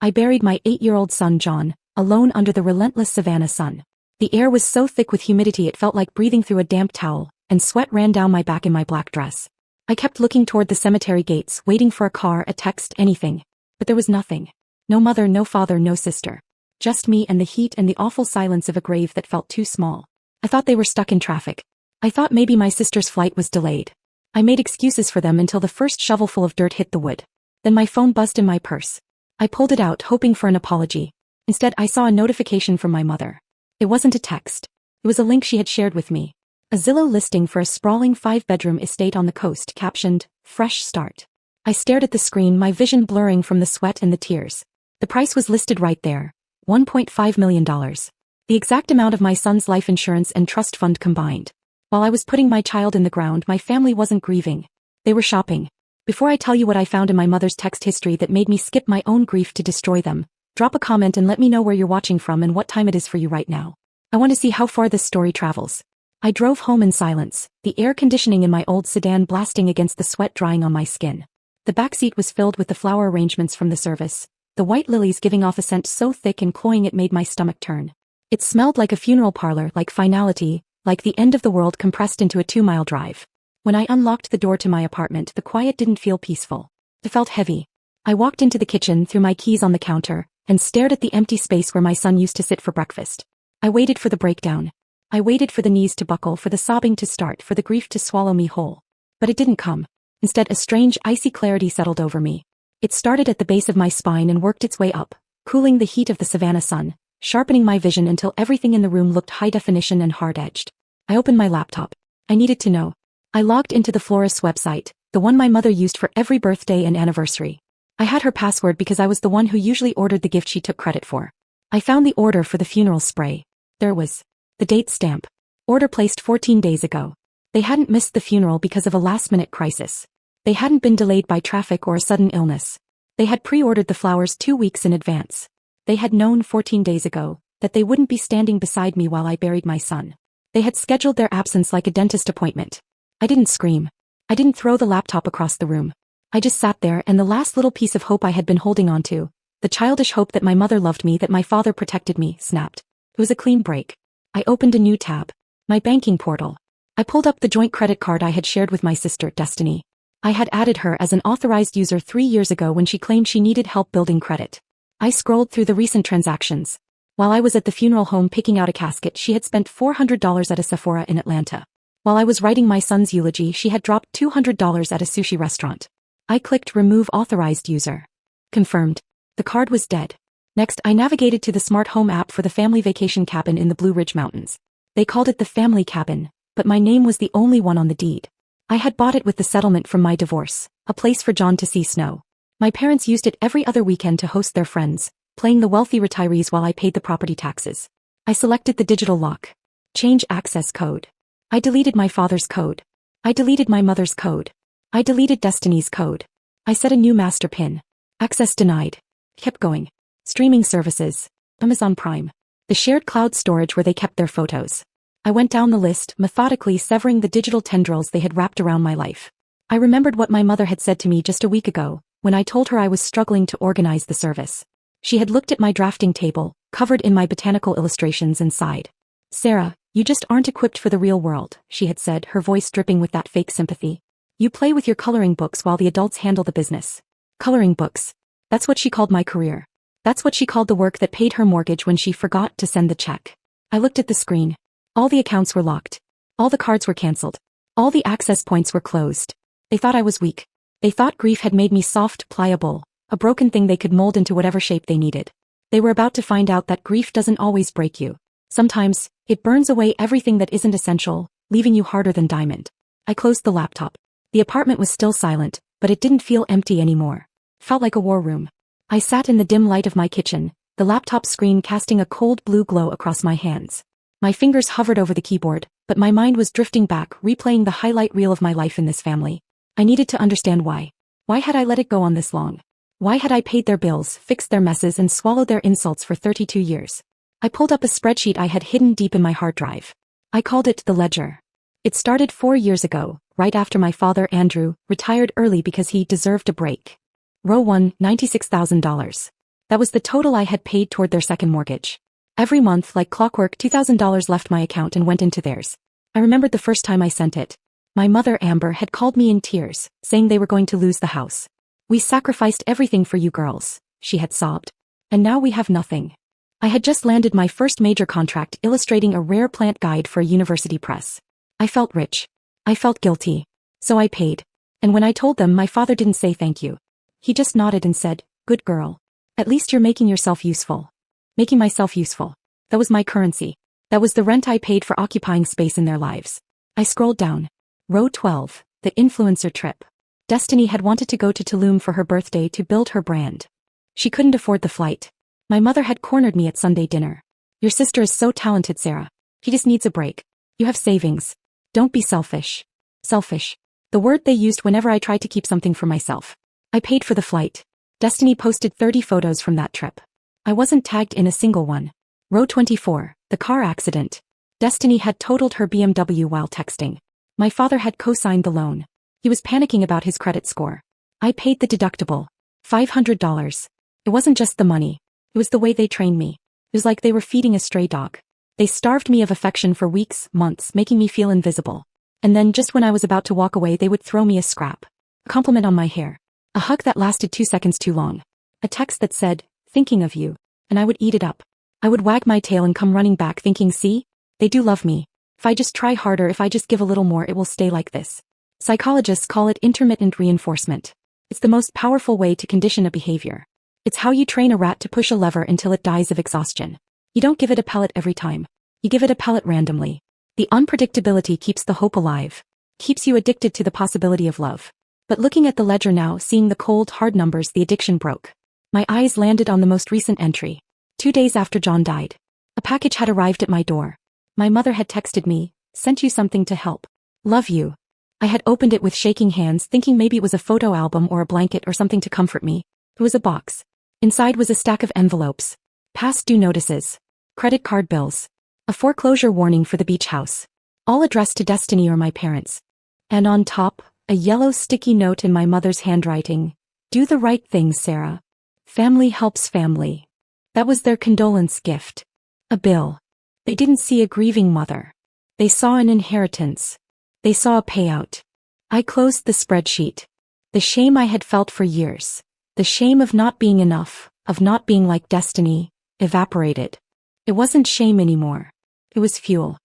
I buried my 8-year-old son John, alone under the relentless Savannah sun. The air was so thick with humidity it felt like breathing through a damp towel, and sweat ran down my back in my black dress. I kept looking toward the cemetery gates, waiting for a car, a text, anything. But there was nothing. No mother, no father, no sister. Just me and the heat and the awful silence of a grave that felt too small. I thought they were stuck in traffic. I thought maybe my sister's flight was delayed. I made excuses for them until the first shovelful of dirt hit the wood. Then my phone buzzed in my purse. I pulled it out, hoping for an apology. Instead, I saw a notification from my mother. It wasn't a text. It was a link she had shared with me. A Zillow listing for a sprawling 5-bedroom estate on the coast, captioned, "Fresh Start." I stared at the screen, my vision blurring from the sweat and the tears. The price was listed right there. $1.5 million. The exact amount of my son's life insurance and trust fund combined. While I was putting my child in the ground, my family wasn't grieving. They were shopping. Before I tell you what I found in my mother's text history that made me skip my own grief to destroy them, drop a comment and let me know where you're watching from and what time it is for you right now. I want to see how far this story travels. I drove home in silence, the air conditioning in my old sedan blasting against the sweat drying on my skin. The back seat was filled with the flower arrangements from the service, the white lilies giving off a scent so thick and cloying it made my stomach turn. It smelled like a funeral parlor, like finality, like the end of the world compressed into a 2-mile drive. When I unlocked the door to my apartment, the quiet didn't feel peaceful. It felt heavy. I walked into the kitchen, threw my keys on the counter, and stared at the empty space where my son used to sit for breakfast. I waited for the breakdown. I waited for the knees to buckle, for the sobbing to start, for the grief to swallow me whole. But it didn't come. Instead, a strange, icy clarity settled over me. It started at the base of my spine and worked its way up, cooling the heat of the Savannah sun, sharpening my vision until everything in the room looked high definition and hard-edged. I opened my laptop. I needed to know. I logged into the florist's website, the one my mother used for every birthday and anniversary. I had her password because I was the one who usually ordered the gift she took credit for. I found the order for the funeral spray. There was the date stamp. Order placed 14 days ago. They hadn't missed the funeral because of a last-minute crisis. They hadn't been delayed by traffic or a sudden illness. They had pre-ordered the flowers 2 weeks in advance. They had known 14 days ago that they wouldn't be standing beside me while I buried my son. They had scheduled their absence like a dentist appointment. I didn't scream. I didn't throw the laptop across the room. I just sat there, and the last little piece of hope I had been holding on to, the childish hope that my mother loved me, that my father protected me, snapped. It was a clean break. I opened a new tab. My banking portal. I pulled up the joint credit card I had shared with my sister, Destiny. I had added her as an authorized user 3 years ago when she claimed she needed help building credit. I scrolled through the recent transactions. While I was at the funeral home picking out a casket, she had spent $400 at a Sephora in Atlanta. While I was writing my son's eulogy, she had dropped $200 at a sushi restaurant. I clicked Remove Authorized User. Confirmed. The card was dead. Next, I navigated to the smart home app for the family vacation cabin in the Blue Ridge Mountains. They called it the family cabin, but my name was the only one on the deed. I had bought it with the settlement from my divorce, a place for John to see snow. My parents used it every other weekend to host their friends, playing the wealthy retirees while I paid the property taxes. I selected the digital lock. Change access code. I deleted my father's code. I deleted my mother's code. I deleted Destiny's code. I set a new master PIN. Access denied. Kept going. Streaming services. Amazon Prime. The shared cloud storage where they kept their photos. I went down the list, methodically severing the digital tendrils they had wrapped around my life. I remembered what my mother had said to me just a week ago, when I told her I was struggling to organize the service. She had looked at my drafting table, covered in my botanical illustrations, and sighed. "Sarah, you just aren't equipped for the real world," she had said, her voice dripping with that fake sympathy. "You play with your coloring books while the adults handle the business." Coloring books. That's what she called my career. That's what she called the work that paid her mortgage when she forgot to send the check. I looked at the screen. All the accounts were locked. All the cards were canceled. All the access points were closed. They thought I was weak. They thought grief had made me soft, pliable, a broken thing they could mold into whatever shape they needed. They were about to find out that grief doesn't always break you. Sometimes, it burns away everything that isn't essential, leaving you harder than diamond. I closed the laptop. The apartment was still silent, but it didn't feel empty anymore. It felt like a war room. I sat in the dim light of my kitchen, the laptop screen casting a cold blue glow across my hands. My fingers hovered over the keyboard, but my mind was drifting back, replaying the highlight reel of my life in this family. I needed to understand why. Why had I let it go on this long? Why had I paid their bills, fixed their messes, and swallowed their insults for 32 years? I pulled up a spreadsheet I had hidden deep in my hard drive. I called it the ledger. It started 4 years ago, right after my father, Andrew, retired early because he deserved a break. Row 1, $96,000. That was the total I had paid toward their second mortgage. Every month, like clockwork, $2,000 left my account and went into theirs. I remembered the first time I sent it. My mother, Amber, had called me in tears, saying they were going to lose the house. "We sacrificed everything for you girls," she had sobbed. "And now we have nothing." I had just landed my first major contract illustrating a rare plant guide for a university press. I felt rich. I felt guilty. So I paid. And when I told them, my father didn't say thank you. He just nodded and said, "Good girl. At least you're making yourself useful." Making myself useful. That was my currency. That was the rent I paid for occupying space in their lives. I scrolled down. Row 12, the influencer trip. Destiny had wanted to go to Tulum for her birthday to build her brand. She couldn't afford the flight. My mother had cornered me at Sunday dinner. "Your sister is so talented, Sarah. She just needs a break. You have savings. Don't be selfish." Selfish. The word they used whenever I tried to keep something for myself. I paid for the flight. Destiny posted 30 photos from that trip. I wasn't tagged in a single one. Row 24, the car accident. Destiny had totaled her BMW while texting. My father had co-signed the loan. He was panicking about his credit score. I paid the deductible. $500. It wasn't just the money. It was the way they trained me. It was like they were feeding a stray dog. They starved me of affection for weeks, months, making me feel invisible. And then just when I was about to walk away, they would throw me a scrap. A compliment on my hair. A hug that lasted 2 seconds too long. A text that said, "Thinking of you." And I would eat it up. I would wag my tail and come running back thinking, "See? They do love me. If I just try harder, if I just give a little more, it will stay like this." Psychologists call it intermittent reinforcement. It's the most powerful way to condition a behavior. It's how you train a rat to push a lever until it dies of exhaustion. You don't give it a pellet every time. You give it a pellet randomly. The unpredictability keeps the hope alive. Keeps you addicted to the possibility of love. But looking at the ledger now, seeing the cold, hard numbers, the addiction broke. My eyes landed on the most recent entry. 2 days after John died. A package had arrived at my door. My mother had texted me, "Sent you something to help. Love you." I had opened it with shaking hands, thinking maybe it was a photo album or a blanket or something to comfort me. It was a box. Inside was a stack of envelopes. Past due notices. Credit card bills. A foreclosure warning for the beach house. All addressed to Destiny or my parents. And on top, a yellow sticky note in my mother's handwriting. "Do the right thing, Sarah. Family helps family." That was their condolence gift. A bill. They didn't see a grieving mother. They saw an inheritance. They saw a payout. I closed the spreadsheet. The shame I had felt for years. The shame of not being enough, of not being like Destiny, evaporated. It wasn't shame anymore. It was fuel.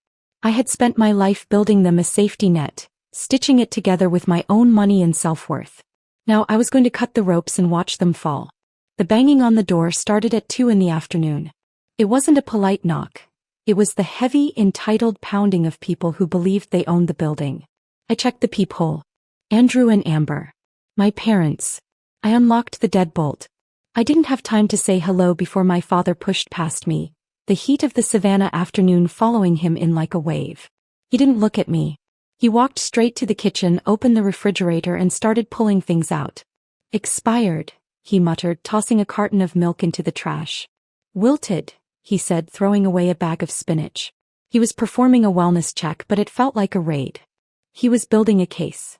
I had spent my life building them a safety net, stitching it together with my own money and self-worth. Now I was going to cut the ropes and watch them fall. The banging on the door started at 2 in the afternoon. It wasn't a polite knock. It was the heavy, entitled pounding of people who believed they owned the building. I checked the peephole. Andrew and Amber. My parents. I unlocked the deadbolt. I didn't have time to say hello before my father pushed past me, the heat of the Savannah afternoon following him in like a wave. He didn't look at me. He walked straight to the kitchen, opened the refrigerator and started pulling things out. "Expired," he muttered, tossing a carton of milk into the trash. "Wilted," he said, throwing away a bag of spinach. He was performing a wellness check, but it felt like a raid. He was building a case.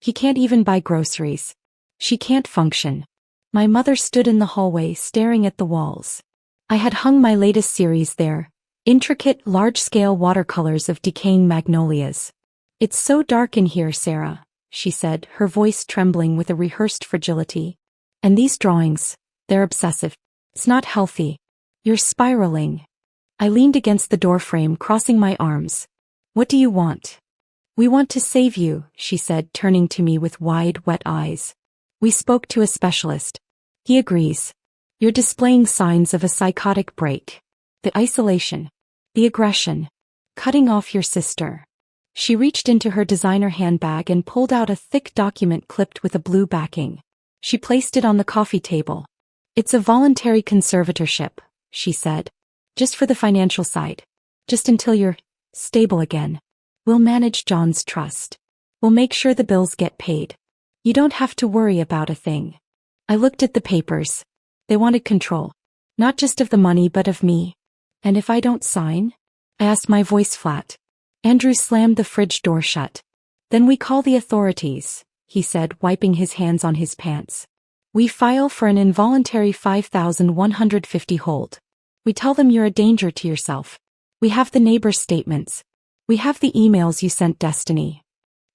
He can't even buy groceries. She can't function. My mother stood in the hallway, staring at the walls. I had hung my latest series there, intricate, large-scale watercolors of decaying magnolias. "It's so dark in here, Sarah," she said, her voice trembling with a rehearsed fragility. "And these drawings, they're obsessive. It's not healthy. You're spiraling." I leaned against the doorframe, crossing my arms. "What do you want?" "We want to save you," she said, turning to me with wide, wet eyes. "We spoke to a specialist. He agrees. You're displaying signs of a psychotic break. The isolation. The aggression. Cutting off your sister." She reached into her designer handbag and pulled out a thick document clipped with a blue backing. She placed it on the coffee table. "It's a voluntary conservatorship," she said. "Just for the financial side. Just until you're stable again. We'll manage John's trust. We'll make sure the bills get paid. You don't have to worry about a thing." I looked at the papers. They wanted control. Not just of the money but of me. "And if I don't sign?" I asked, my voice flat. Andrew slammed the fridge door shut. "Then we call the authorities," he said, wiping his hands on his pants. We file for an involuntary 5,150 hold. We tell them you're a danger to yourself. We have the neighbor's statements. We have the emails you sent Destiny.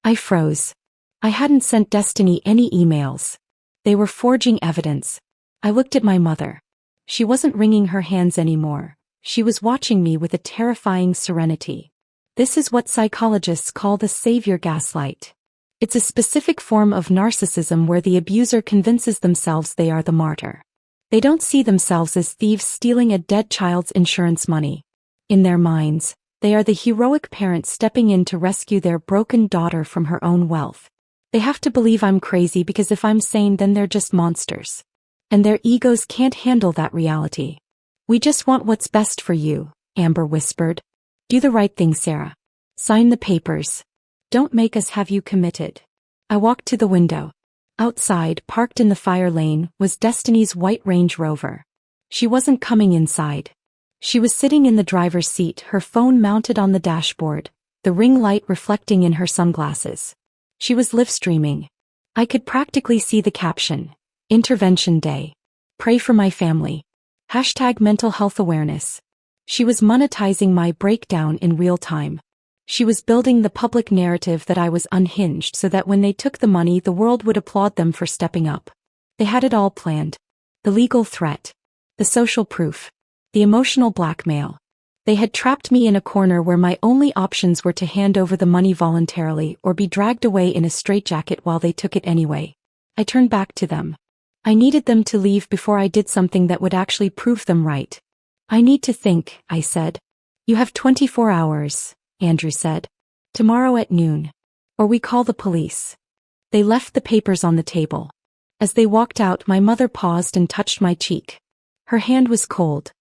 I froze. I hadn't sent Destiny any emails. They were forging evidence. I looked at my mother. She wasn't wringing her hands anymore. She was watching me with a terrifying serenity. This is what psychologists call the savior gaslight. It's a specific form of narcissism where the abuser convinces themselves they are the martyr. They don't see themselves as thieves stealing a dead child's insurance money. In their minds, they are the heroic parent stepping in to rescue their broken daughter from her own wealth. They have to believe I'm crazy because if I'm sane then they're just monsters. And their egos can't handle that reality. We just want what's best for you, Amber whispered. Do the right thing, Sarah. Sign the papers. Don't make us have you committed. I walked to the window. Outside, parked in the fire lane, was Destiny's white Range Rover. She wasn't coming inside. She was sitting in the driver's seat, her phone mounted on the dashboard, the ring light reflecting in her sunglasses. She was live streaming. I could practically see the caption. Intervention Day. Pray for my family. #mental health awareness. She was monetizing my breakdown in real time. She was building the public narrative that I was unhinged so that when they took the money the world would applaud them for stepping up. They had it all planned. The legal threat. The social proof. The emotional blackmail. They had trapped me in a corner where my only options were to hand over the money voluntarily or be dragged away in a straitjacket while they took it anyway. I turned back to them. I needed them to leave before I did something that would actually prove them right. I need to think, I said. You have 24 hours, Andrew said. Tomorrow at noon. Or we call the police. They left the papers on the table. As they walked out, my mother paused and touched my cheek. Her hand was cold.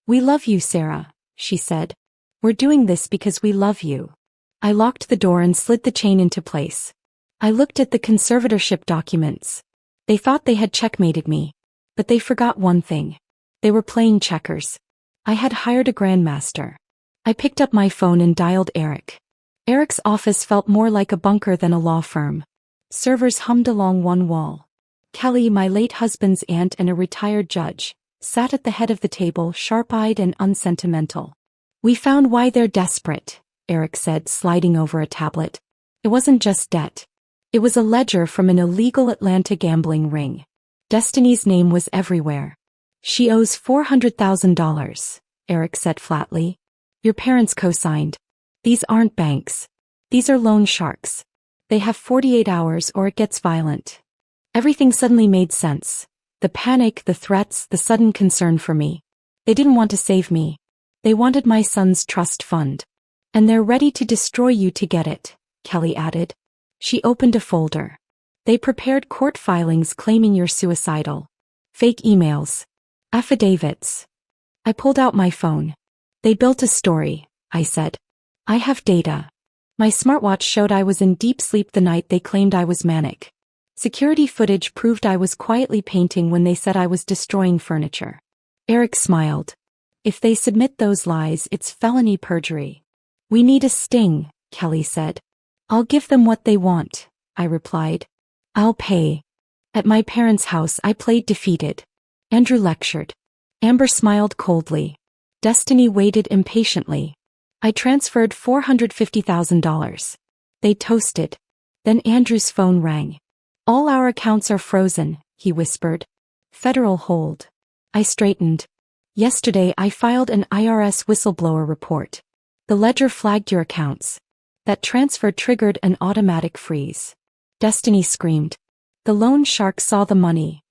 We love you, Sarah, she said. We're doing this because we love you. I locked the door and slid the chain into place. I looked at the conservatorship documents. They thought they had checkmated me. But they forgot one thing. They were playing checkers. I had hired a grandmaster. I picked up my phone and dialed Eric. Eric's office felt more like a bunker than a law firm. Servers hummed along one wall. Kelly, my late husband's aunt and a retired judge, sat at the head of the table, sharp-eyed and unsentimental. We found why they're desperate, Eric said, sliding over a tablet. It wasn't just debt. It was a ledger from an illegal Atlanta gambling ring. Destiny's name was everywhere. She owes $400,000, Eric said flatly. Your parents co-signed. These aren't banks. These are loan sharks. They have 48 hours or it gets violent. Everything suddenly made sense. The panic, the threats, the sudden concern for me. They didn't want to save me. They wanted my son's trust fund. And they're ready to destroy you to get it, Kelly added. She opened a folder. They prepared court filings claiming you're suicidal. Fake emails. Affidavits. I pulled out my phone. They built a story, I said. I have data. My smartwatch showed I was in deep sleep the night they claimed I was manic. Security footage proved I was quietly painting when they said I was destroying furniture. Eric smiled. If they submit those lies, it's felony perjury. We need a sting, Kelly said. I'll give them what they want, I replied. I'll pay. At my parents' house I played defeated. Andrew lectured. Amber smiled coldly. Destiny waited impatiently. I transferred $450,000. They toasted. Then Andrew's phone rang. All our accounts are frozen, he whispered. Federal hold. I straightened. Yesterday I filed an IRS whistleblower report. The ledger flagged your accounts. That transfer triggered an automatic freeze. Destiny screamed. The loan shark saw the money.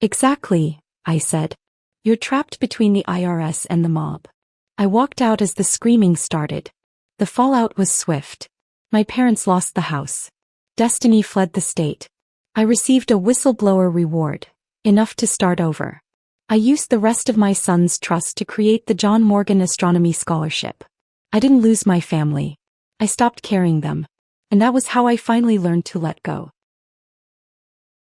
Exactly, I said. You're trapped between the IRS and the mob. I walked out as the screaming started. The fallout was swift. My parents lost the house. Destiny fled the state. I received a whistleblower reward, enough to start over. I used the rest of my son's trust to create the John Morgan Astronomy Scholarship. I didn't lose my family. I stopped carrying them. And that was how I finally learned to let go.